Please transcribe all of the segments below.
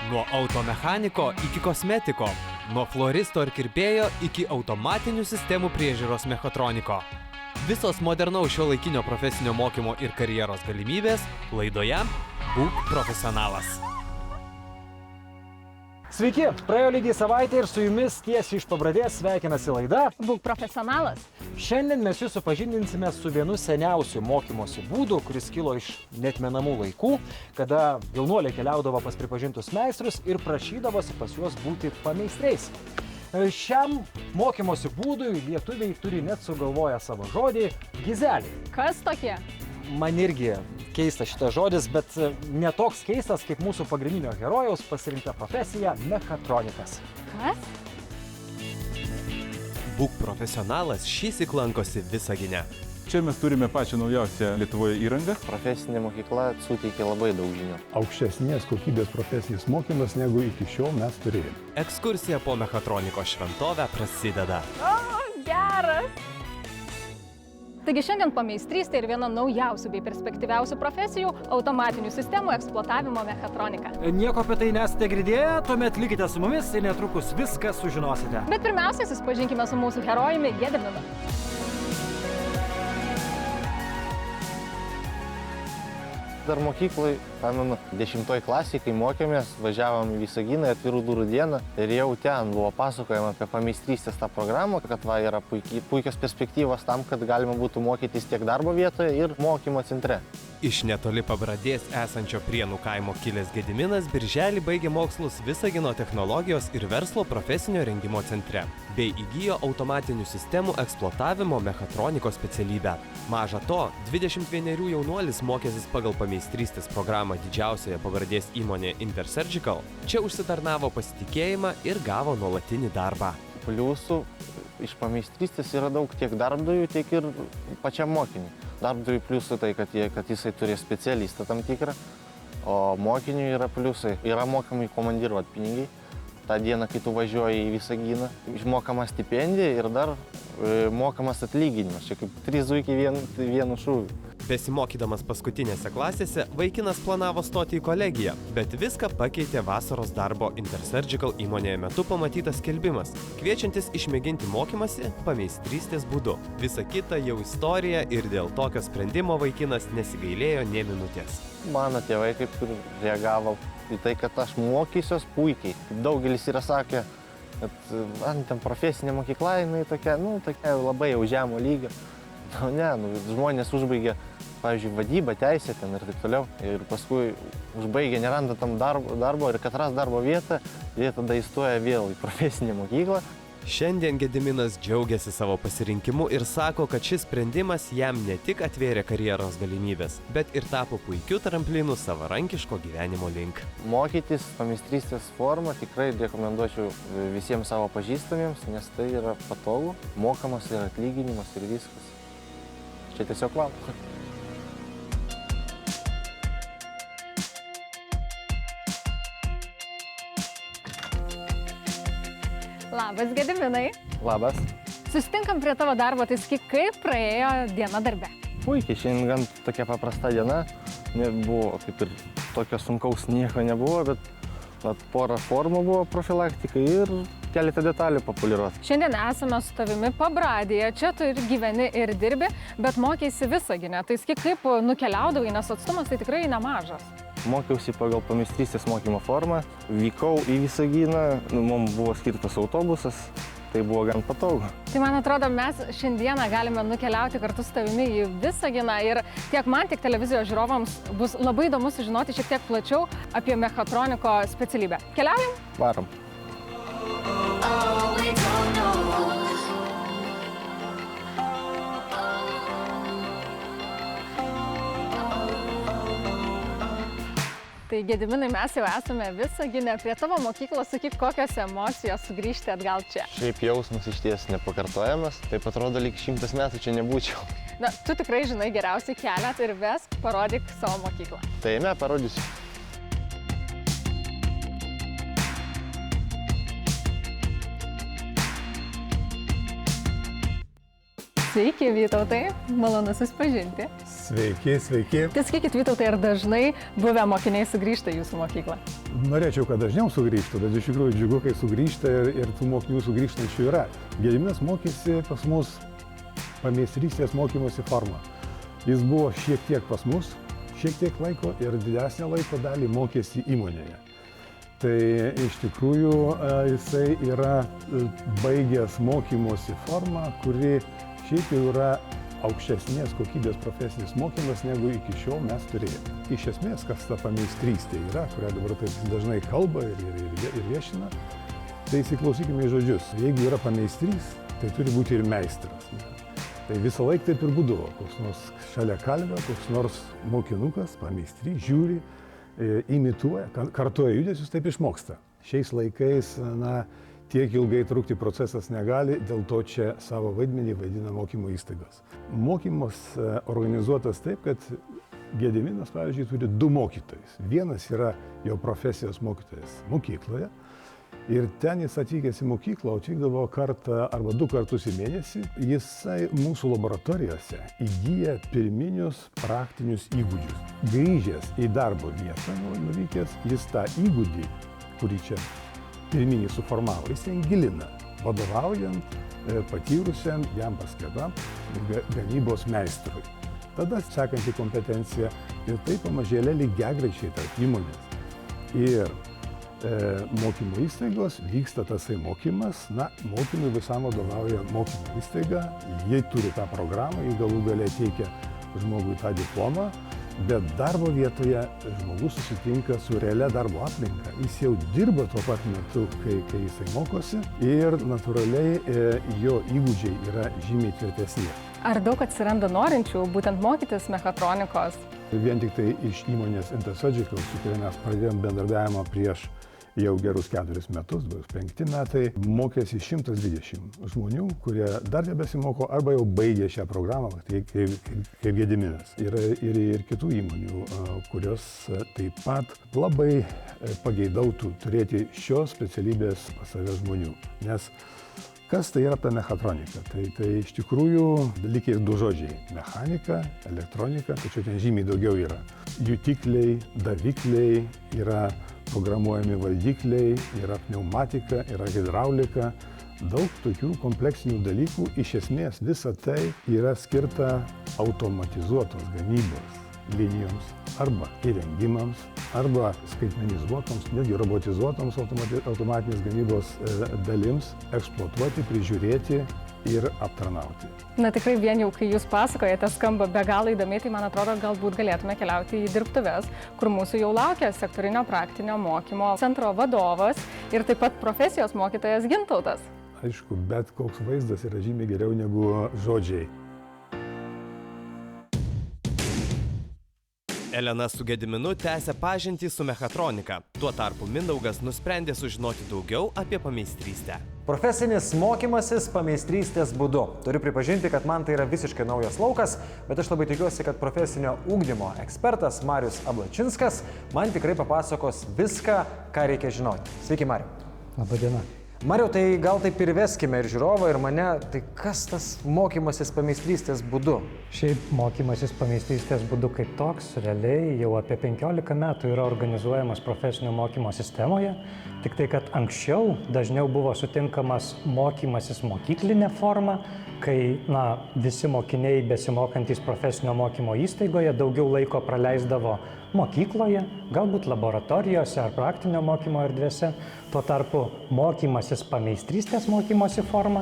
Nuo automechaniko iki kosmetiko, nuo floristo ar kirpėjo iki automatinių sistemų priežiūros mechatroniko. Visos modernaus šiuolaikinio profesinio mokymo ir karjeros galimybės laidoje Būk profesionalas. Sveiki, praėjo lygiai savaitė ir su jumis tiesiai iš Pabradės sveikinasi laida Būk profesionalas. Šiandien mes jūs supažindinsime su vienu seniausių mokymosi būdų, kuris kilo iš neatmenamų laikų, kada jaunuoliai keliaudavo pas pripažintus meistrus ir prašydavosi pas juos būti pameistriais. Šiam mokymosi būdui lietuviai turi net sugalvoję savo žodį gizelį. Kas tokie? Man irgi keistas šitas žodis, bet ne toks keistas kaip mūsų pagrindinio herojaus pasirinkta profesija mechatronikas. Kas? Būk profesionalas šįsyk lankosi Visagine. Čia mes turime pačią naujausią Lietuvoje įrangą. Profesinė mokykla suteikia labai daug žinių. Aukštesnės kokybės profesinis mokymas, negu iki šiol mes turėjome. Ekskursija po mechatronikos šventovę prasideda. Geras! Taigi šiandien pameistrystė ir viena naujausių bei perspektyviausių profesijų – automatinių sistemų eksploatavimo mechatronika. Nieko apie tai nesate girdėję, tuomet likite su mumis ir netrukus viską sužinosite. Bet pirmiausia, susipažinkime su mūsų herojumi Gediminu. Dar mokyklai, pamenu, 10 klasėje, kai mokėmės, važiavom į Visaginą atvirų durų dieną ir jau ten buvo pasakojama apie pameistrystės tą programą, kad yra puikios perspektyvos tam, kad galima būtų mokytis tiek darbo vietoje ir mokymo centre. Iš netoli Pabradės esančio Prienų kaimo kilęs Gediminas birželį baigė mokslus Visagino technologijos ir verslo profesinio rengimo centre, bei įgijo automatinių sistemų eksploatavimo mechatronikos specialybę. Maža to, 21 jaunuolis mokėsis pagal pameistrystės programą didžiausioje Pabradės įmonėje Intersurgical, čia užsitarnavo pasitikėjimą ir gavo nuolatinį darbą. Pliusų iš pameistrystės yra daug tiek darbdavių, tiek ir pačiam mokiniui. Darbdaviui pliusų tai, kad jisai turės specialistą tam tikrą, o mokiniui yra pliusai. Yra mokami komandiruoti pinigai. Ta diena, kai tu važiuoji į Visaginą, išmokama stipendija ir dar mokamas atlyginimas. Čia kaip 3 zuikiai vienu šūviu. Besimokydamas paskutinėse klasėse, vaikinas planavo stoti į kolegiją, bet viską pakeitė vasaros darbo Intersurgical įmonėje metu pamatytas skelbimas, kviečiantis išmėginti mokymasi pameistrystės būdu. Visa kita jau istorija ir dėl tokio sprendimo vaikinas nesigailėjo nė minutės. Mano tėvai kaip ir reagavo į tai, kad aš mokysiuos puikiai. Daugelis yra sakę, kad ten profesinė mokykla, jinai tokia labai jau žemo lygio. Žmonės užbaigia, pavyzdžiui, vadybą, teisę ten ir taip toliau. Ir paskui užbaigia, neranda tam darbo ir kad ras darbo vietą, jie tada įstoja vėl į profesinę mokyklą. Šiandien Gediminas džiaugiasi savo pasirinkimu ir sako, kad šis sprendimas jam ne tik atvėrė karjeros galimybės, bet ir tapo puikiu tramplinu savarankiško gyvenimo link. Mokytis pameistrystės formą tikrai rekomenduočiau visiems savo pažįstamiems, nes tai yra patogu, mokamas ir atlyginimas ir viskas. Čia tiesiog wow. Labas, Gediminai. Labas. Susitinkam prie tavo darbo, tai sakyk, kaip praėjo diena darbe? Puikiai, šiandien gan tokia paprasta diena. Nebuvo kaip ir tokio sunkaus nieko nebuvo, bet porą formų buvo profilaktikai ir keletą detalių papoliruoti. Šiandien esame su tavimi Pabradėje, čia tu ir gyveni ir dirbi, bet mokėsi Visagine. Tai sakyk, kaip nukeliaudavai, nes atstumas tai tikrai nemažas. Mokiausi pagal pameistrystės mokymo formą, vykau į Visaginą, mums buvo skirtas autobusas, tai buvo gan patogu. Tai man atrodo, mes šiandieną galime nukeliauti kartu su tavimi į Visaginą ir tiek man, tiek televizijos žiūrovams bus labai įdomu sužinoti šiek tiek plačiau apie mechatroniko specialybę. Keliaujam? Varom. Tai Gediminai, mes jau esame Visagine prie tavo mokyklos, sakyk, kokios emocijos sugrįžti atgal čia? Šiaip jausmas išties nepakartojamas, taip atrodo, lyg 100 metų čia nebūčiau. Na, tu tikrai žinai geriausiai kelią, tai ir vesk, parodyk savo mokyklą. Tai parodysiu. Sveiki, Vytautai, malonu susipažinti. Sveiki, sveiki. Tai sakykit, Vytautai, ar dažnai buvę mokiniai sugrįžta į jūsų mokyklą? Norėčiau, kad dažniau sugrįžtų, bet iš tikrųjų džiugu, kai sugrįžta ir tų mokinių sugrįžtančių yra. Gediminas mokėsi pas mus pameistrystės mokymosi formą. Jis buvo šiek tiek pas mus, šiek tiek laiko ir didesnę laiko dalį mokėsi įmonėje. Tai iš tikrųjų jisai yra baigęs mokymosi formą, kuri šiaip jau yra aukštesnės kokybės profesinis mokymas, negu iki šiol mes turėjome. Iš esmės, kas ta pameistrystė yra, kurią dabar taip dažnai kalba ir viešina, tai įsiklausykime į žodžius. Jeigu yra pameistrys, tai turi būti ir meistras. Tai visą laiką taip ir būdavo. Koks nors šalia kalvio, koks nors mokinukas, pameistrys, žiūri, imituoja, kartuoja judesius, taip išmoksta. Šiais laikais, tiek ilgai trukti procesas negali, dėl to čia savo vaidmenį vaidina mokymo įstaigos. Mokymas organizuotas taip, kad Gediminas, pavyzdžiui, turi 2 mokytojus. Vienas yra jo profesijos mokytojas mokykloje ir ten jis atvykęs į mokyklą, atvykdavo kartą arba 2 kartus į mėnesį. Jisai mūsų laboratorijose įgyja pirminius praktinius įgūdžius. Grįžęs į darbo vietą, nuvykęs, jis tą įgūdį, kurį čia pirminį suformavo, jis ten gilina, vadovaujant patyrusiam jam paskirtam gamybos meistrui. Tada sekanti kompetencija ir taip pamažėlė lygiagrečiai tarp įmonės. Ir mokymo įstaigos vyksta tasai mokymas, mokymui visam vadovauja mokymo įstaiga, jie turi tą programą, jie galų gale teikia žmogui tą diplomą, bet darbo vietoje žmogus susitinka su realia darbo aplinka. Jis jau dirba tuo pat metu, kai jisai mokosi ir natūraliai jo įgūdžiai yra žymiai tvirtesni. Ar daug atsiranda norinčių būtent mokytis mechatronikos? Vien tik tai iš įmonės Intersurgical, su kuria mes pradėjome bendradarbiavimą prieš jau gerus 4 metus, 5 metai, mokėsi 120 žmonių, kurie dar nebesimoko arba jau baigė šią programą, kaip Gediminas. Yra ir kitų įmonių, kurios taip pat labai pageidautų turėti šios specialybės pas save žmonių. Nes kas tai yra ta mechatronika? Tai iš tikrųjų lyg ir 2 žodžiai – mechanika, elektronika, tačiau ten žymiai daugiau yra. Jutikliai, davikliai, yra programuojami valdikliai, yra pneumatika, yra hidraulika, daug tokių kompleksinių dalykų. Iš esmės visa tai yra skirta automatizuotos gamybos linijoms arba įrengimams, arba skaitmenizuotoms, netgi robotizuotoms automatinės gamybos dalims eksploatuoti, prižiūrėti ir aptarnauti. Tikrai vien jau, kai jūs pasakojate, skamba be galo įdomiai, tai man atrodo, galbūt galėtume keliauti į dirbtuves, kur mūsų jau laukia sektorinio praktinio mokymo centro vadovas ir taip pat profesijos mokytojas Gintautas. Aišku, bet koks vaizdas yra žymiai geriau negu žodžiai. Elena su Gediminu tęsia pažintį su mechatronika. Tuo tarpu Mindaugas nusprendė sužinoti daugiau apie pameistrystę. Profesinis mokymasis pameistrystės būdu. Turiu pripažinti, kad man tai yra visiškai naujas laukas, bet aš labai tikiuosi, kad profesinio ugdymo ekspertas Marius Ablačinskas man tikrai papasakos viską, ką reikia žinoti. Sveiki, Mariu. Labą dieną. Mariau, tai gal taip ir veskime ir žiūrovą, ir mane, tai kas tas mokymasis pameistrystės būdu? Šiaip mokymasis pameistrystės būdu kaip toks, realiai jau apie 15 metų yra organizuojamas profesinio mokymo sistemoje, tik tai, kad anksčiau dažniau buvo sutinkamas mokymasis mokyklinė forma, kai visi mokiniai besimokantys profesinio mokymo įstaigoje daugiau laiko praleisdavo mokykloje, galbūt laboratorijose ar praktinio mokymo erdvėse. Tuo tarpu mokymasis pameistrystės mokymosi forma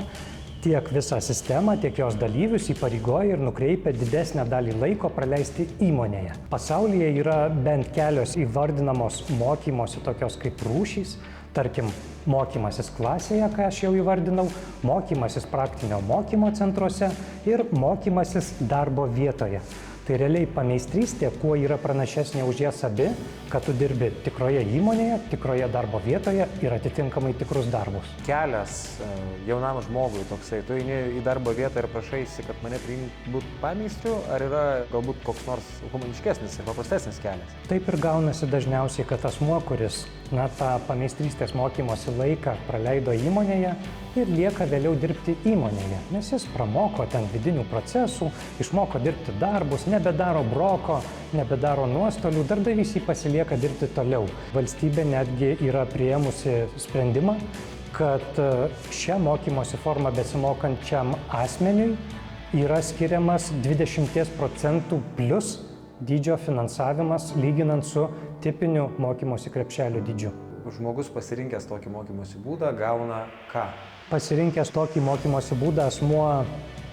tiek visą sistemą, tiek jos dalyvius įpareigoja ir nukreipia didesnę dalį laiko praleisti įmonėje. Pasaulyje yra bent kelios įvardinamos mokymosi tokios kaip rūšys, tarkim, mokymasis klasėje, ką aš jau įvardinau, mokymasis praktinio mokymo centruose ir mokymasis darbo vietoje. Tai realiai pameistrystė, kuo yra pranašesnė už jas abi, kad tu dirbi tikroje įmonėje, tikroje darbo vietoje ir atitinkamai tikrus darbus. Kelias jaunam žmogui toksai, tu eini į darbo vietą ir prašaisi, kad mane priimtų būt pameistriu, ar yra galbūt koks nors humaniškesnis ir paprastesnis kelias? Taip ir gaunasi dažniausiai, kad asmuo, kuris tą pameistrystės mokymosi laiką praleido įmonėje ir lieka vėliau dirbti įmonėje, nes jis pramoko ten vidinių procesų, išmoko dirbti darbus, nebedaro broko, nebedaro nuostolių, darbdavys jį pasilieka dirbti toliau. Valstybė netgi yra priėmusi sprendimą, kad šią mokymosi formą besimokančiam asmeniui yra skiriamas 20% plus dydžio finansavimas lyginant su tipiniu mokymosi krepšelio dydžiu. Žmogus pasirinkęs tokį mokymosi būdą gauna ką? Pasirinkęs tokį mokymosi būdą asmuo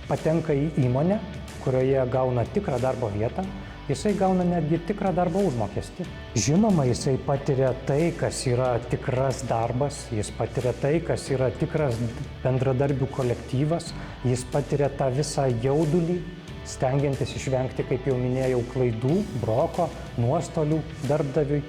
patenka į įmonę, kurioje gauna tikrą darbo vietą, jisai gauna netgi tikrą darbo užmokestį. Žinoma, jisai patiria tai, kas yra tikras darbas, jis patiria tai, kas yra tikras bendradarbių kolektyvas, jis patiria tą visą jaudulį, stengiantis išvengti, kaip jau minėjau, klaidų, broko, nuostolių darbdaviui.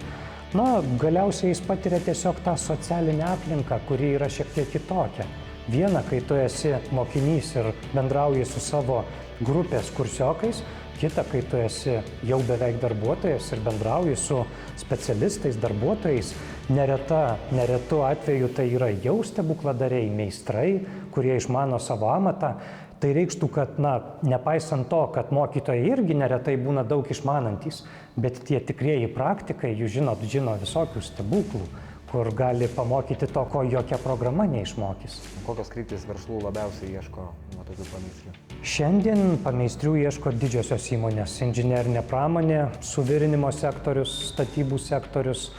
Galiausiai jis patiria tiesiog tą socialinę aplinką, kuri yra šiek tiek kitokia. Viena, kai tu esi mokinys ir bendrauji su savo grupės kursiokais, kita, kai tu esi jau beveik darbuotojas ir bendrauji su specialistais, darbuotojais, neretu atveju tai yra jau stebukladariai, meistrai, kurie išmano savo amatą. Tai reikštų, kad, nepaisant to, kad mokytojai irgi neretai būna daug išmanantys, bet tie tikrieji praktikai, jūs žino visokių stebuklų, kur gali pamokyti to, ko jokia programa neišmokys. Kokios kryptys verslų labiausiai ieško tokių pameistrių? Šiandien pameistrių ieško didžiosios įmonės - inžinerinė pramonė, suvirinimo sektorius, statybų sektorius,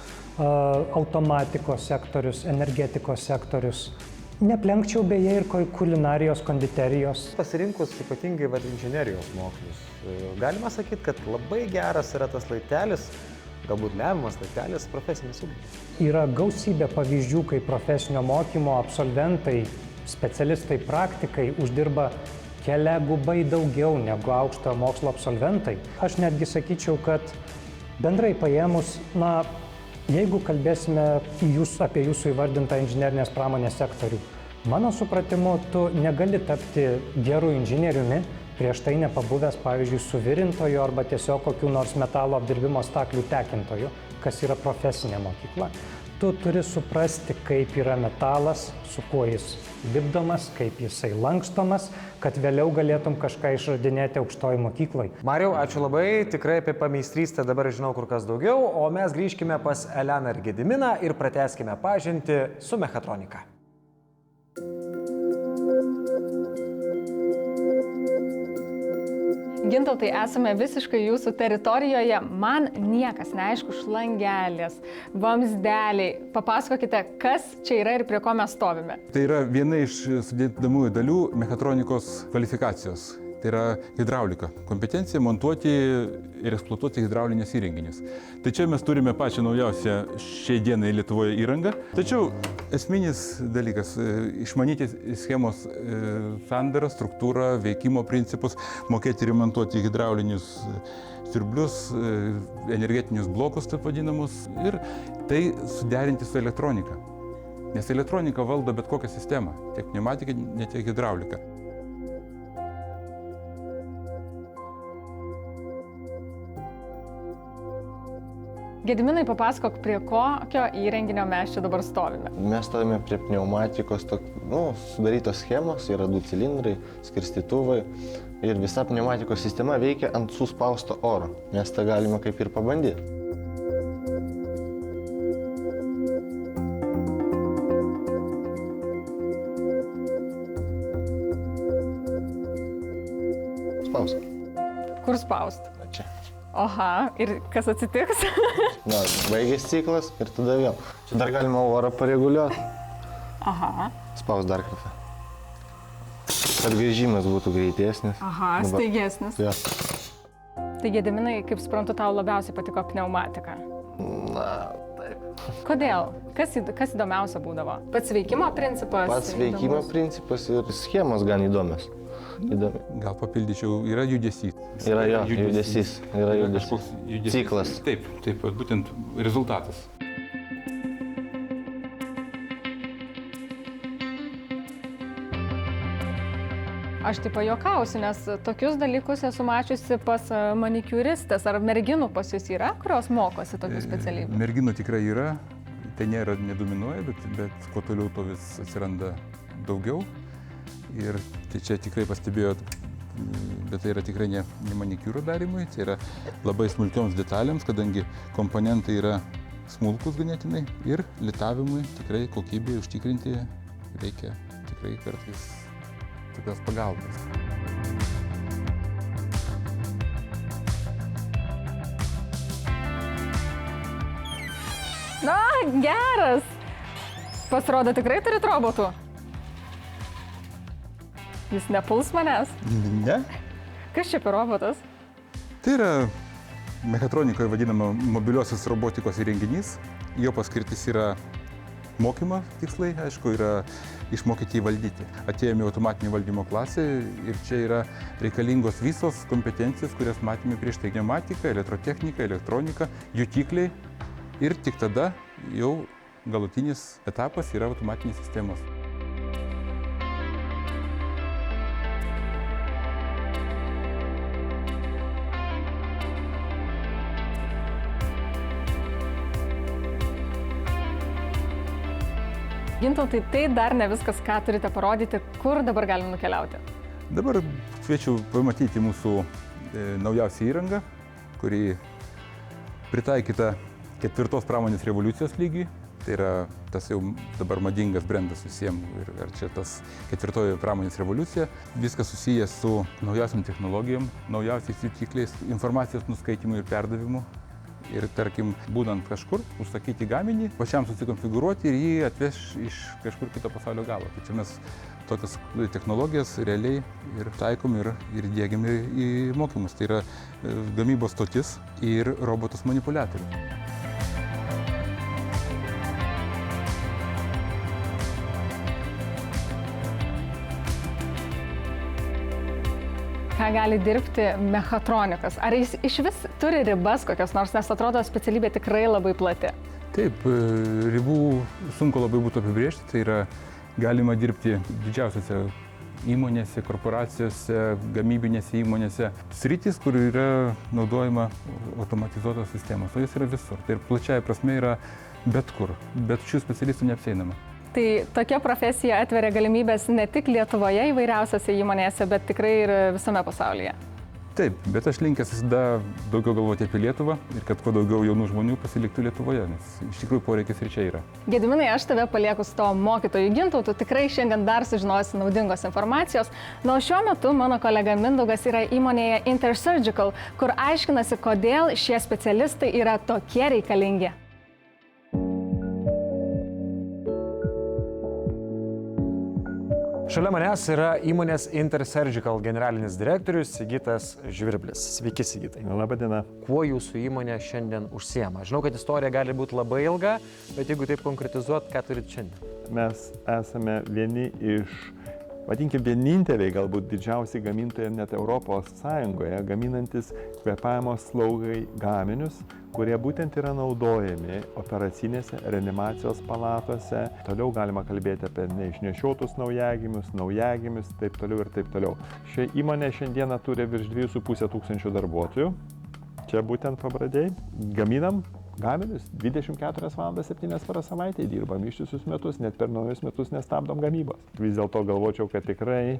automatikos sektorius, energetikos sektorius. Neplenkčiau beje ir kulinarijos, konditerijos. Pasirinkus ypatingai inžinerijos mokslus, galima sakyti, kad labai geras yra tas laitelis, galbūt lemiamas laitelis profesinis ugdymas. Yra gausybė pavyzdžių, kai profesinio mokymo absolventai, specialistai, praktikai uždirba keliagubai daugiau negu aukštojo mokslo absolventai. Aš netgi sakyčiau, kad bendrai paėmus, jeigu kalbėsime apie jūsų įvardintą inžinerinės pramonės sektorių, mano supratimu, tu negali tapti geru inžinieriumi, prieš tai nepabuvęs, pavyzdžiui, suvirintojo arba tiesiog kokių nors metalo apdirbimo staklių tekintojo, kas yra profesinė mokykla. Tu turi suprasti, kaip yra metalas, su kuo jis lipdomas, kaip jisai lankstomas, kad vėliau galėtum kažką išradinėti aukštojoj mokykloj. Mariau, ačiū labai, tikrai apie pameistrystę dabar žinau kur kas daugiau, o mes grįžkime pas Eleną ir Gediminą ir pratęskime pažintį su mechatronika. Gintautai, esame visiškai jūsų teritorijoje. Man niekas neaišku, šlangelės, vamzdeliai. Papasakokite, kas čia yra ir prie ko mes stovime. Tai yra viena iš sudėdamųjų dalių mechatronikos kvalifikacijos. Tai yra hidraulika. Kompetencija montuoti ir eksploatuoti hidraulinius įrenginius. Tai čia mes turime pačią naujausią šiai dienai Lietuvoje įrangą. Tačiau esminis dalykas - išmanyti schemos sandarą, struktūrą, veikimo principus, mokėti remontuoti hidraulinius siurblius, energetinius blokus, taip vadinamus, ir tai suderinti su elektronika. Nes elektronika valdo bet kokią sistemą, tiek pneumatiką, ne tiek hidrauliką. Gediminai, papasakok, prie kokio įrenginio mes čia dabar stovime. Mes stovime prie pneumatikos, sudarytos schemos, yra 2 cilindrai, skirstytuvai ir visa pneumatikos sistema veikia ant suspausto oro. Mes tą galime kaip ir pabandyti. Spaust. Kur spaust? Čia. Oha, ir kas atsitiks? Baigės ciklas ir tada vėl. Čia dar galima orą pareguliuoti. Aha. Spaust dar kartą. Kad grįžimas būtų greitesnis. Aha, staigesnis. Ja. Tai Gediminai, kaip suprantu, tau labiausiai patiko pneumatika. Taip. Kodėl? Kas įdomiausia būdavo? Pats veikimo principas? Pats veikimo principas ir schemos gan įdomios. Gal papildyčiau, yra judesys. Yra judesys. Ciklas. Taip, būtent rezultatas. Aš taip pajuokausiu, nes tokius dalykus esu mačiusi pas manikiūristės. Ar merginų pas jūs yra, kurios mokosi tokių specialybių? Merginų tikrai yra, tai nedominuoja, bet kuo toliau to vis atsiranda daugiau. Ir tai čia tikrai pastebėjot, bet tai yra tikrai ne manikiūro darymui, tai yra labai smulkioms detalėms, kadangi komponentai yra smulkus ganėtinai ir litavimui tikrai kokybė užtikrinti reikia tikrai kartais tokios pagalbos. Na, geras. Pasirodo, tikrai turit robotų? Jis nepuls manęs? Ne. Kas čia per robotas? Tai yra mechatronikoje vadinama mobiliosios robotikos įrenginys. Jo paskirtis yra mokymo tikslai, aišku, yra išmokyti jį valdyti. Atėjome į automatinį valdymo klasę ir čia yra reikalingos visos kompetencijos, kurias matėme prieš tai: pneumatika, elektrotechnika, elektronika, jutikliai. Ir tik tada jau galutinis etapas yra automatinės sistemos. Gintautai, tai dar ne viskas, ką turite parodyti, kur dabar galim nukeliauti. Dabar kviečiu pamatyti mūsų naujausią įrangą, kuri pritaikyta 4. pramonės revoliucijos lygiui. Tai yra tas jau dabar madingas brendas visiems. Ir čia tas 4. pramonės revoliucija. Viskas susijęs su naujausiam technologijom, naujausiais jutikliais, informacijos nuskaitimu ir perdavimu. Ir tarkim, būnant kažkur, užsakyti gaminį, pačiam susikonfigūruoti ir jį atveš iš kažkur kito pasaulio galo. Tai čia mes tokias technologijas realiai ir taikom ir diegiam į mokymus. Tai yra gamybos stotis ir robotus manipuliatorius. Ką gali dirbti mechatronikas? Ar jis iš vis turi ribas kokios nors, nes atrodo specialybė tikrai labai plati? Taip, ribų sunku labai būtų apibrėžti, tai yra galima dirbti didžiausiose įmonėse, korporacijose, gamybinėse įmonėse. Sritys, kur yra naudojama automatizuotos sistemos, o jis yra visur. Tai ir plačiaja prasme yra bet kur, bet šių specialistų neapsieinama. Tai tokia profesija atveria galimybės ne tik Lietuvoje įvairiausiose įmonėse, bet tikrai ir visame pasaulyje. Taip, bet aš linkęs visada daugiau galvoti apie Lietuvą ir kad kuo daugiau jaunų žmonių pasiliktų Lietuvoje, nes iš tikrųjų poreikis ir čia yra. Gediminai, aš tave palieku su to mokytoju Gintautu, tikrai šiandien dar sužinosi naudingos informacijos. Na, o šiuo metu mano kolega Mindaugas yra įmonėje Intersurgical, kur aiškinasi, kodėl šie specialistai yra tokie reikalingi. Šalia manęs yra įmonės Intersurgical generalinis direktorius Sigitas Žvirblis. Sveiki, Sigitai. Labą dieną. Kuo jūsų įmonė šiandien užsiema? Žinau, kad istorija gali būti labai ilga, bet jeigu taip konkretizuot, ką turit šiandien? Mes esame vieni iš, vadinkime, vieninteliai galbūt didžiausi gamintojai net Europos Sąjungoje, gaminantis kvėpavimo slaugai gaminius, kurie būtent yra naudojami operacinėse reanimacijos palatose. Toliau galima kalbėti apie neišnešiotus naujagimius, taip toliau ir taip toliau. Ši įmonė šiandieną turi virš 2,5 tūkstančių darbuotojų. Čia būtent Pabradėj. Gaminam gaminius 24 valandas 7 per savaitę, dirbam ištisus metus, net per naujus metus nestabdom gamybos. Vis dėlto galvočiau, kad tikrai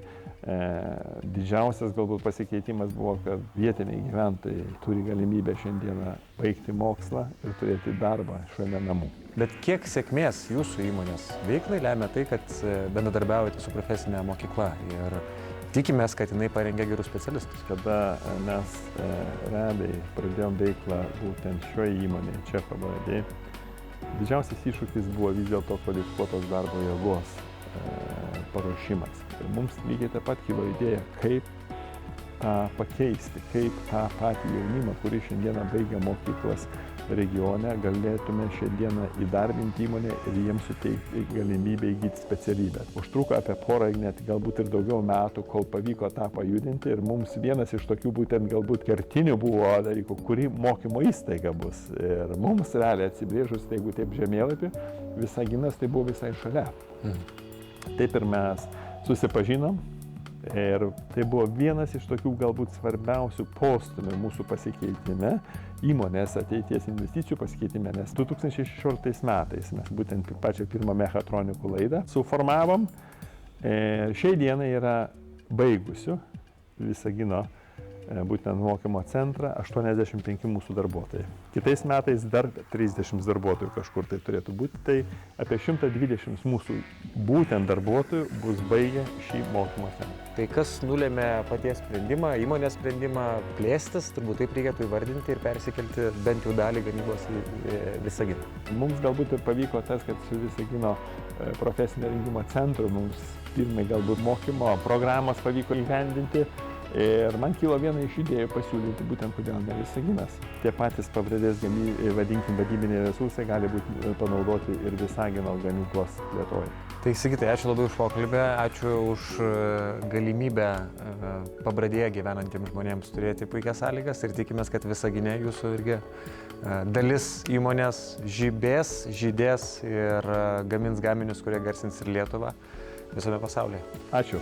didžiausias galbūt pasikeitimas buvo, kad vietiniai gyventojai turi galimybę šiandieną baigti mokslą ir turėti darbą šalia namų. Bet kiek sėkmės jūsų įmonės veiklai lemia tai, kad bendradarbiaujate su profesinė mokykla ir tikimės, kad jinai parengia gerus specialistus? Kada mes realiai pradėjom veiklą būtent šioje įmonėje, čia Pabradėj, didžiausias iššūkis buvo vis dėlto kvalifikuotos darbo jėgos paruošimas. Ir mums lygiai taip pat kilo idėja, kaip tą pakeisti, kaip tą patį jaunimą, kuris šiandieną baigia mokyklas regione, galėtume šiandieną įdarbinti įmonę ir jiems suteikti galimybę įgyti specialybę. Užtruko apie porą, net galbūt ir daugiau metų, kol pavyko tą pajudinti ir mums vienas iš tokių būtent galbūt kertinių buvo dalykų, kuri mokymo įstaiga bus. Ir mums realiai atsibrėžus, jeigu taip žemėlapį, Visaginas tai buvo visai šalia. Taip ir mes susipažinom. Ir tai buvo vienas iš tokių galbūt svarbiausių postūmių mūsų pasikeitime, įmonės ateities investicijų pasikeitime, nes 2016 metais mes būtent pačią pirmą mechatronikų laidą suformavom. Šiai dienai yra baigusių Visagino būtent mokymo centrą 85 mūsų darbuotojai. Kitais metais dar 30 darbuotojų kažkur tai turėtų būti, tai apie 120 mūsų būtent darbuotojų bus baigę šį mokymo centrą. Tai kas nulėmė paties sprendimą, įmonės sprendimą plėstis, turbūt taip reikėtų įvardinti ir persikelti bent jau dalį gamybos į Visaginą. Mums galbūt ir pavyko tas, kad su Visagino profesinio rengimo centru mums pirmai galbūt mokymo programas pavyko įgyvendinti. Ir man kilo viena iš idėjų pasiūlyti būtent kodėl ne Visaginas. Tie patys Pabradės vadinkim vadybiniai resursai gali būti panaudoti ir Visagino gamyklos plėtoje. Tai Sigitai, ačiū labai už pokalbį, ačiū už galimybę Pabradėje gyvenantiems žmonėms turėti puikias sąlygas ir tikimės, kad Visagine jūsų irgi dalis įmonės žydės ir gamins gaminius, kurie garsins ir Lietuvą visame pasaulyje. Ačiū.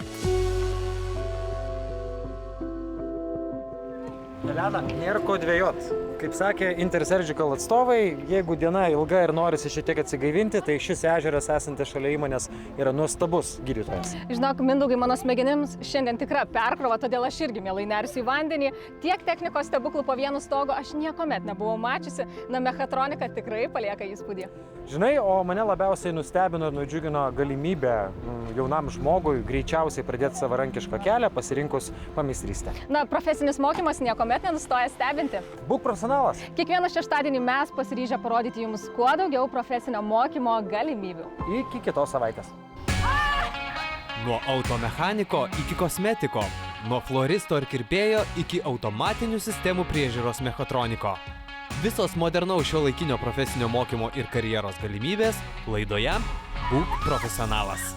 Elena, nėra ko dvejot. Kaip sakė Intersurgical atstovai, jeigu diena ilga ir norisi šiek tiek atsigaivinti, tai šis ežeras esantis šalia įmonės yra nuostabus gydytojas. Žinok, Mindaugai, mano smegenims šiandien tikra perkrova, todėl aš irgi mielai nersiu į vandenį. Tiek technikos stebuklų po vienu stogu aš niekuomet nebuvau mačiusi, na mechatronika tikrai palieka įspūdį. Žinai, o mane labiausiai nustebino ir nudžiugino galimybę jaunam žmogui greičiausiai pradėti savarankišką kelią pasirinkus pameistrystę. Na, profesinis mokymas niekuomet nenustoja stebinti. Būk profesionalas. Kiekvieną šeštadienį mes pasiryžę parodyti jums kuo daugiau profesinio mokymo galimybių. Iki kitos savaitės. Nuo automechaniko iki kosmetiko, nuo floristo ir kirpėjo iki automatinių sistemų priežiūros mechatroniko. Visos modernaus šiuolaikinio profesinio mokymo ir karjeros galimybės laidoje Būk profesionalas.